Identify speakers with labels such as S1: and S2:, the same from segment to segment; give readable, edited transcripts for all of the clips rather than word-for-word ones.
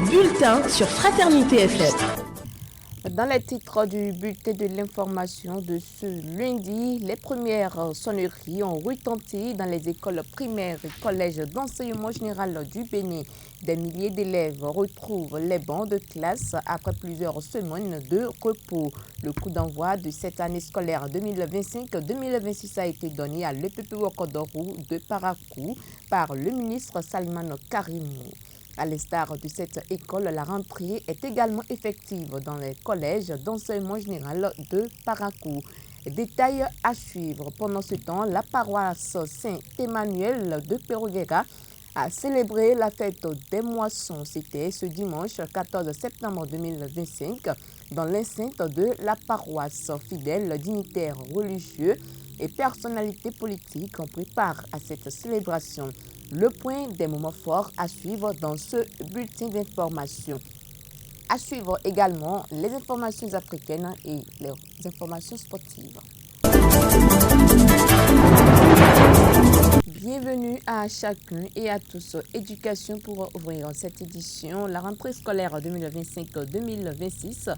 S1: bulletin sur Fraternité FM.
S2: Dans les titres du bulletin de l'information de ce lundi, les premières sonneries ont retenti dans les écoles primaires et collèges d'enseignement général du Bénin. Des milliers d'élèves retrouvent les bancs de classe après plusieurs semaines de repos. Le coup d'envoi de cette année scolaire 2025-2026 a été donné à l'EPP Ouakadorou de Parakou par le ministre Salman Karimou. À l'instar de cette école, la rentrée est également effective dans les collèges d'enseignement général de Parakou. Détail à suivre. Pendant ce temps, la paroisse Saint-Emmanuel de Peroguera a célébré la fête des moissons. C'était ce dimanche 14 septembre 2025 dans l'enceinte de la paroisse. Fidèles, dignitaires religieux et personnalités politiques ont pris part à cette célébration. Le point des moments forts à suivre dans ce bulletin d'information. À suivre également les informations africaines et les informations sportives. Bienvenue à chacun et à tous. Éducation pour ouvrir cette édition. La rentrée scolaire 2025-2026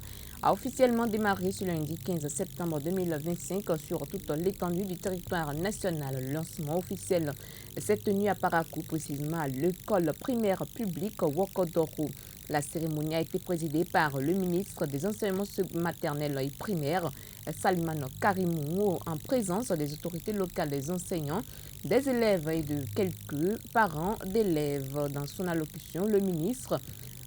S2: a officiellement démarré ce lundi 15 septembre 2025 sur toute l'étendue du territoire national. Le lancement officiel s'est tenu à Parakou, précisément à l'école primaire publique Ouakadorou. La cérémonie a été présidée par le ministre des enseignements maternels et primaires, Salman Karimou, en présence des autorités locales, des enseignants, des élèves et de quelques parents d'élèves. Dans son allocution, le ministre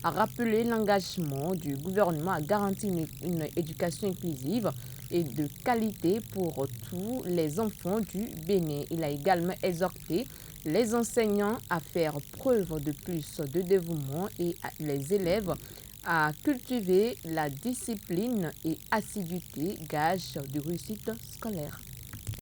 S2: a rappelé l'engagement du gouvernement à garantir une éducation inclusive et de qualité pour tous les enfants du Bénin. Il a également exhorté les enseignants à faire preuve de plus de dévouement et les élèves à cultiver la discipline et assiduité, gage de réussite scolaire.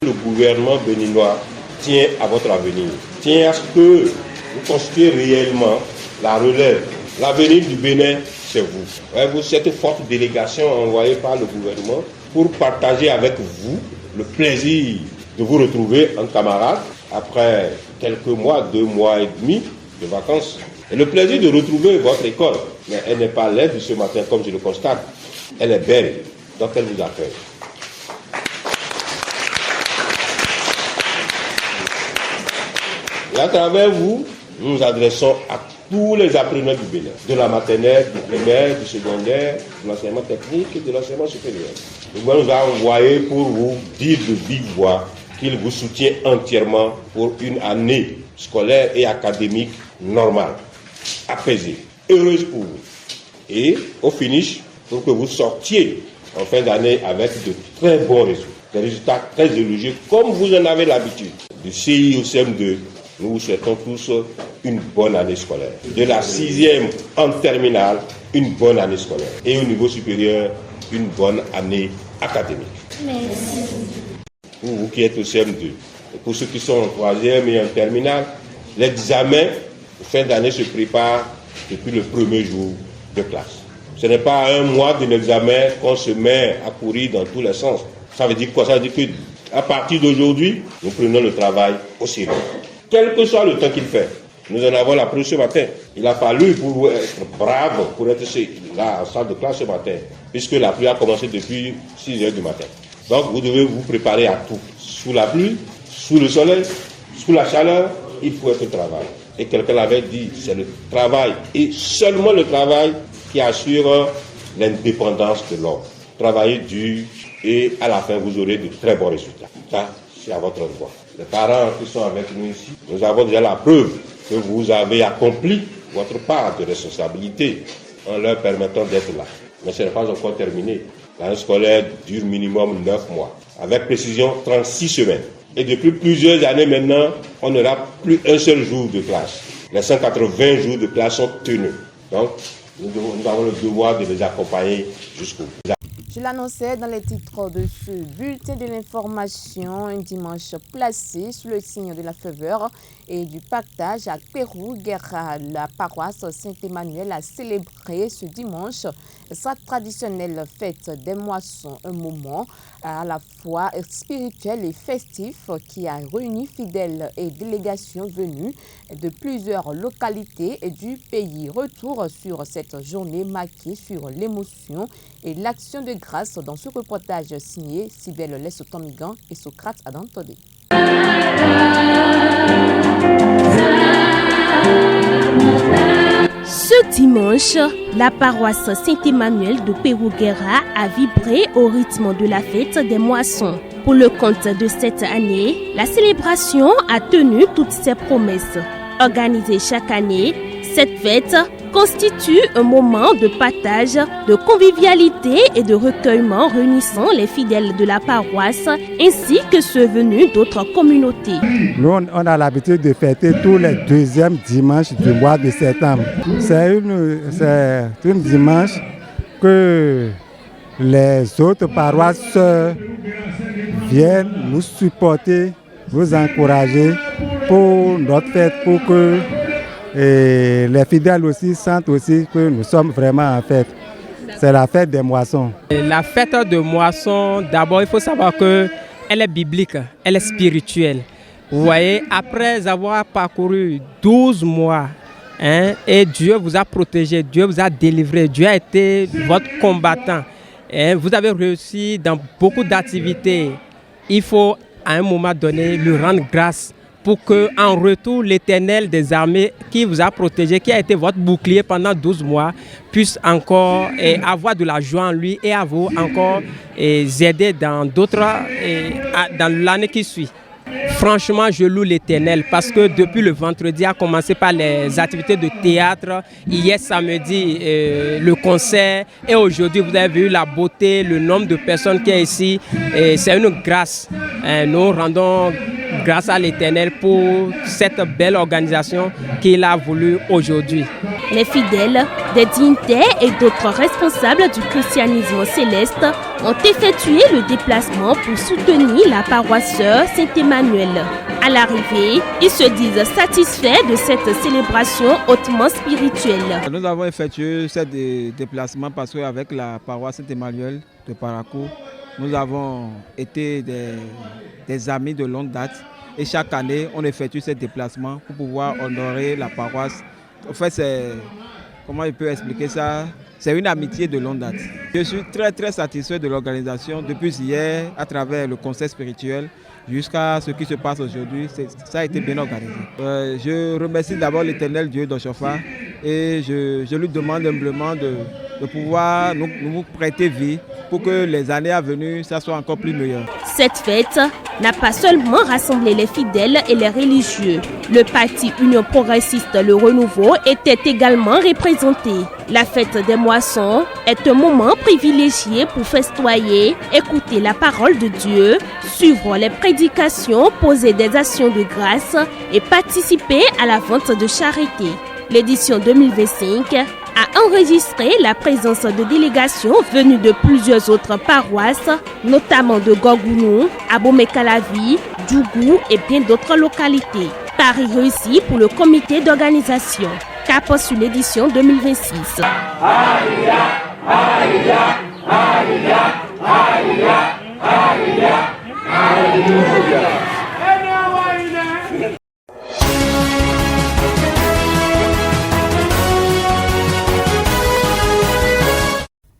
S3: Le gouvernement béninois tient à votre avenir, tient à ce que vous constituez réellement la relève. L'avenir du Bénin, c'est vous. Vous, cette forte délégation envoyée par le gouvernement pour partager avec vous le plaisir de vous retrouver en camarades après quelques mois, 2 mois et demi de vacances. Et le plaisir de retrouver votre école. Mais elle n'est pas laide ce matin, comme je le constate. Elle est belle, donc elle vous accueille. Et à travers vous, nous nous adressons à tous les apprenants du Bénin, de la maternelle, du primaire, du secondaire, de l'enseignement technique et de l'enseignement supérieur. Le gouvernement nous a envoyé pour vous dire de vive voix qu'il vous soutient entièrement pour une année scolaire et académique normale, apaisée, heureuse pour vous. Et au finish, pour que vous sortiez en fin d'année avec de très bons résultats, des résultats très élogieux comme vous en avez l'habitude. Du CI au CM2, nous vous souhaitons tous une bonne année scolaire. De la 6e en terminale, une bonne année scolaire. Et au niveau supérieur, une bonne année académique.
S4: Merci.
S3: Pour vous qui êtes au CM2, et pour ceux qui sont en 3e et en terminale, l'examen de fin d'année se prépare depuis le premier jour de classe. Ce n'est pas à 1 mois de l'examen qu'on se met à courir dans tous les sens. Ça veut dire quoi? Ça veut dire qu'à partir d'aujourd'hui, nous prenons le travail au sérieux. Quel que soit le temps qu'il fait. Nous en avons la preuve ce matin. Il a fallu pour vous être brave, pour être là en salle de classe ce matin, puisque la pluie a commencé depuis 6 heures du matin. Donc vous devez vous préparer à tout. Sous la pluie, sous le soleil, sous la chaleur, il faut être au travail. Et quelqu'un l'avait dit, c'est le travail et seulement le travail qui assure l'indépendance de l'homme. Travaillez dur et à la fin vous aurez de très bons résultats. Ça, c'est à votre devoir. Les parents qui sont avec nous ici, nous avons déjà la preuve que vous avez accompli votre part de responsabilité en leur permettant d'être là. Mais ce n'est pas encore terminé. L'année scolaire dure minimum 9 mois. Avec précision, 36 semaines. Et depuis plusieurs années maintenant, on n'aura plus un seul jour de classe. Les 180 jours de classe sont tenus. Donc, nous avons le devoir de les accompagner jusqu'au bout.
S2: Je l'annonçais dans les titres de ce bulletin de l'information, un dimanche placé sous le signe de la faveur et du partage à Pérou-Guerra. La paroisse Saint-Emmanuel a célébré ce dimanche sa traditionnelle fête des moissons, un moment à la fois spirituel et festif qui a réuni fidèles et délégations venues de plusieurs localités du pays. Retour sur cette journée marquée sur l'émotion et l'action de grâce dans ce reportage signé Sibelle Lessotomigan et Socrate Adam Todé.
S1: Ce dimanche, la paroisse Saint-Emmanuel de Pérou-Guerra a vibré au rythme de la fête des moissons. Pour le compte de cette année, la célébration a tenu toutes ses promesses. Organisée chaque année, cette fête constitue un moment de partage, de convivialité et de recueillement réunissant les fidèles de la paroisse ainsi que ceux venus d'autres communautés.
S4: Nous, on a l'habitude de fêter tous les deuxièmes dimanches du mois de septembre. C'est une dimanche que les autres paroisses viennent nous supporter, nous encourager pour notre fête, pour que et les fidèles aussi sentent aussi que nous sommes vraiment en fête. C'est la fête des moissons.
S5: La fête de moissons, d'abord, il faut savoir qu'elle est biblique, elle est spirituelle. Vous voyez, après avoir parcouru 12 mois, et Dieu vous a protégé, Dieu vous a délivré, Dieu a été votre combattant. Vous avez réussi dans beaucoup d'activités. Il faut à un moment donné lui rendre grâce, pour qu'en retour, l'Éternel des armées qui vous a protégé, qui a été votre bouclier pendant 12 mois, puisse encore avoir de la joie en lui et à vous encore aider dans l'année qui suit. Franchement, je loue l'Éternel parce que depuis le vendredi, a commencé par les activités de théâtre, hier samedi, le concert, et aujourd'hui, vous avez vu la beauté, le nombre de personnes qui est ici. C'est une grâce. Nous rendons grâce à l'Éternel pour cette belle organisation qu'il a voulu aujourd'hui.
S1: Les fidèles, des dignitaires et d'autres responsables du christianisme céleste ont effectué le déplacement pour soutenir la paroisse Saint-Emmanuel. À l'arrivée, ils se disent satisfaits de cette célébration hautement spirituelle.
S6: Nous avons effectué ce déplacement parce qu'avec la paroisse Saint-Emmanuel de Parakou, nous avons été des amis de longue date et chaque année, on effectue ce déplacement pour pouvoir honorer la paroisse. En fait, comment je peux expliquer ça? C'est une amitié de longue date. Je suis très satisfait de l'organisation depuis hier à travers le conseil spirituel jusqu'à ce qui se passe aujourd'hui. Ça a été bien organisé. Je remercie d'abord l'Éternel Dieu d'Oshofa et je lui demande humblement de pouvoir nous prêter vie pour que les années à venir, ça soit encore plus meilleur.
S1: Cette fête n'a pas seulement rassemblé les fidèles et les religieux. Le parti Union progressiste Le Renouveau était également représenté. La fête des moissons est un moment privilégié pour festoyer, écouter la parole de Dieu, suivre les prédications, poser des actions de grâce et participer à la vente de charité. L'édition 2025 a enregistré la présence de délégations venues de plusieurs autres paroisses, notamment de Gorgounou, Abomey-Calavi, Djougou et bien d'autres localités. Paris réussi pour le comité d'organisation. Cap sur l'édition 2026.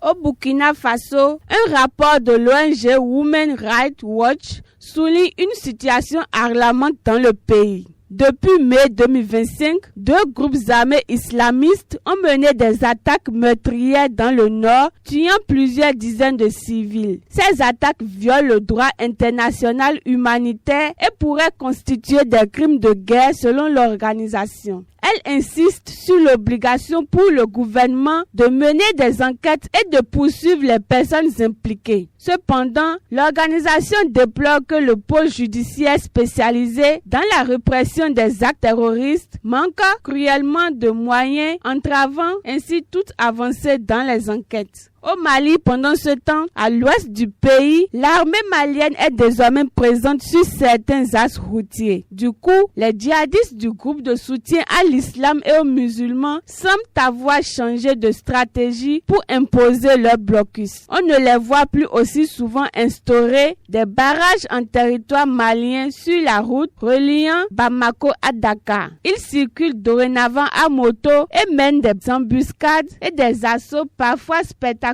S7: Au Burkina Faso, un rapport de l'ONG Women Rights Watch souligne une situation alarmante dans le pays. Depuis mai 2025, deux groupes armés islamistes ont mené des attaques meurtrières dans le nord, tuant plusieurs dizaines de civils. Ces attaques violent le droit international humanitaire et pourraient constituer des crimes de guerre selon l'organisation. Elle insiste sur l'obligation pour le gouvernement de mener des enquêtes et de poursuivre les personnes impliquées. Cependant, l'organisation déplore que le pôle judiciaire spécialisé dans la répression des actes terroristes manque cruellement de moyens, entravant ainsi toute avancée dans les enquêtes. Au Mali, pendant ce temps, à l'ouest du pays, l'armée malienne est désormais présente sur certains axes routiers. Du coup, les djihadistes du groupe de soutien à l'islam et aux musulmans semblent avoir changé de stratégie pour imposer leur blocus. On ne les voit plus aussi souvent instaurer des barrages en territoire malien sur la route reliant Bamako à Dakar. Ils circulent dorénavant à moto et mènent des embuscades et des assauts parfois spectaculaires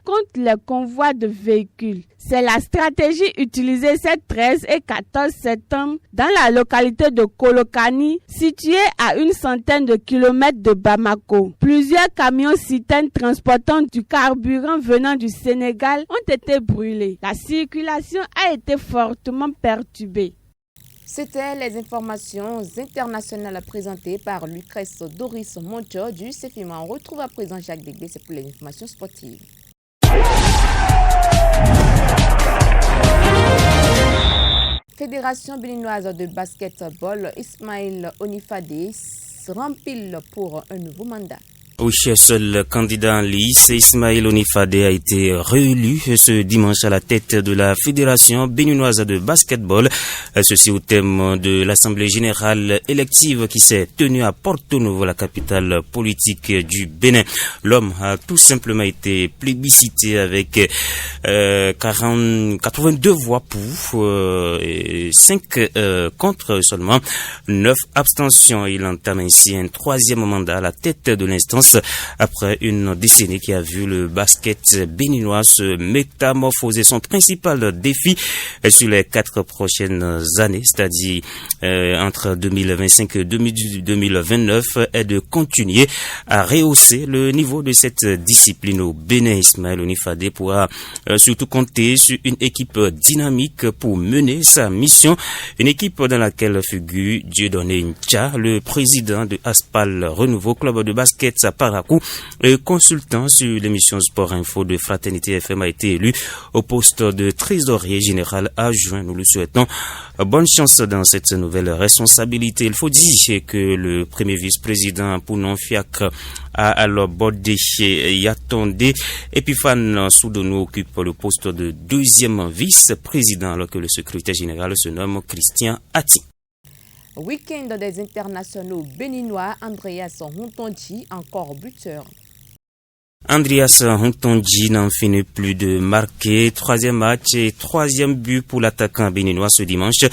S7: contre les convois de véhicules. C'est la stratégie utilisée ces 13 et 14 septembre dans la localité de Kolokani, située à une centaine de kilomètres de Bamako. Plusieurs camions citernes transportant du carburant venant du Sénégal ont été brûlés. La circulation a été fortement perturbée.
S2: C'était les informations internationales présentées par Lucrèce Doris Moncho du CFIMA. On retrouve à présent Jacques Degbé, c'est pour les informations sportives. Fédération béninoise de basketball, Ismaël Onifade rempile pour un nouveau mandat.
S8: Oui, seul candidat en lice, Ismaël Onifade a été réélu ce dimanche à la tête de la Fédération béninoise de basketball. Ceci au thème de l'Assemblée générale élective qui s'est tenue à Porto Novo, la capitale politique du Bénin. L'homme a tout simplement été plébiscité avec 82 voix pour et 5 contre seulement 9 abstentions. Il entame ainsi un troisième mandat à la tête de l'instance après une décennie qui a vu le basket béninois se métamorphoser. Son principal défi sur les 4 prochaines années, c'est-à-dire entre 2025 et 2029, est de continuer à rehausser le niveau de cette discipline au Bénin. Ismaël Onifade pourra surtout compter sur une équipe dynamique pour mener sa mission, une équipe dans laquelle figure Dieudonné Ncha, le président de Aspal Renouveau, club de basket à Parakou, et consultant sur l'émission Sport Info de Fraternité FM, a été élu au poste de trésorier général adjoint. Nous lui souhaitons bonne chance dans cette nouvelle responsabilité. Il faut dire que le premier vice-président Pounon Fiacre a alors bordé Yatonde Epiphane Soudonou occupe le poste de deuxième vice-président alors que le secrétaire général se nomme Christian Ati.
S2: Week-end des internationaux béninois, Andreas Hontonji, encore buteur.
S8: Andreas Hontonji n'en finit plus de marquer. Troisième match et troisième but pour l'attaquant béninois ce dimanche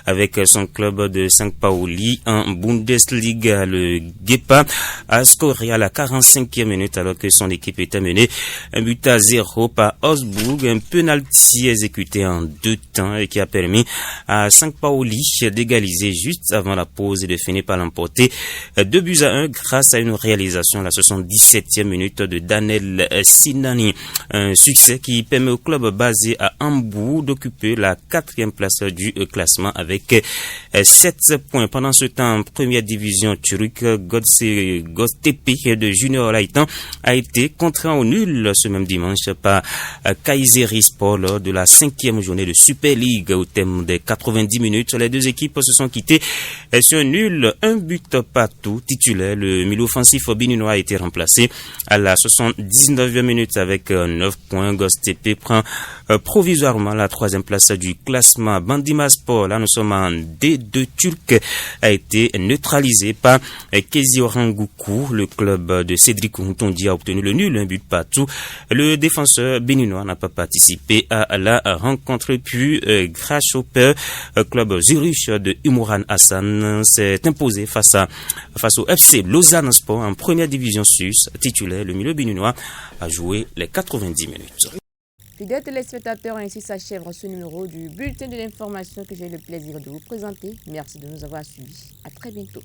S8: avec son club de Saint-Pauli en Bundesliga. Le Guepa a scoré à la 45e minute alors que son équipe était menée 1-0 par Augsbourg. Un penalty exécuté en 2 temps et qui a permis à Saint-Pauli d'égaliser juste avant la pause et de finir par l'emporter 2-1 grâce à une réalisation à la 77e minute de Daniel Sinani. Un succès qui permet au club basé à Hambourg d'occuper la 4e place du classement avec 7 points. Pendant ce temps, en première division turque, Göztepe de Junior Laitan a été contraint au nul ce même dimanche par Kayserispor lors de la 5e journée de Super League. Au thème des 90 minutes, les deux équipes se sont quittées sur un nul, un but partout. Titulaire, le milieu offensif béninois a été remplacé à la 79e minute avec 9 points. Göztepe prend provisoirement la 3e place du classement. Bandimaspor, là nous sommes en D2 turc, a été neutralisé par Kezioranguku. Le club de Cédric Hontondi a obtenu le nul, un but partout. Le défenseur béninois n'a pas participé à la rencontre. Puis Grasshopper, club Zurich de Umuran Hassan, s'est imposé face au FC Lausanne Sport en première division suisse. Titulaire, le milieu béninois a joué les 90 minutes.
S2: Fidèles téléspectateurs, ainsi s'achève ce numéro du bulletin de l'information que j'ai le plaisir de vous présenter. Merci de nous avoir suivis. À très bientôt.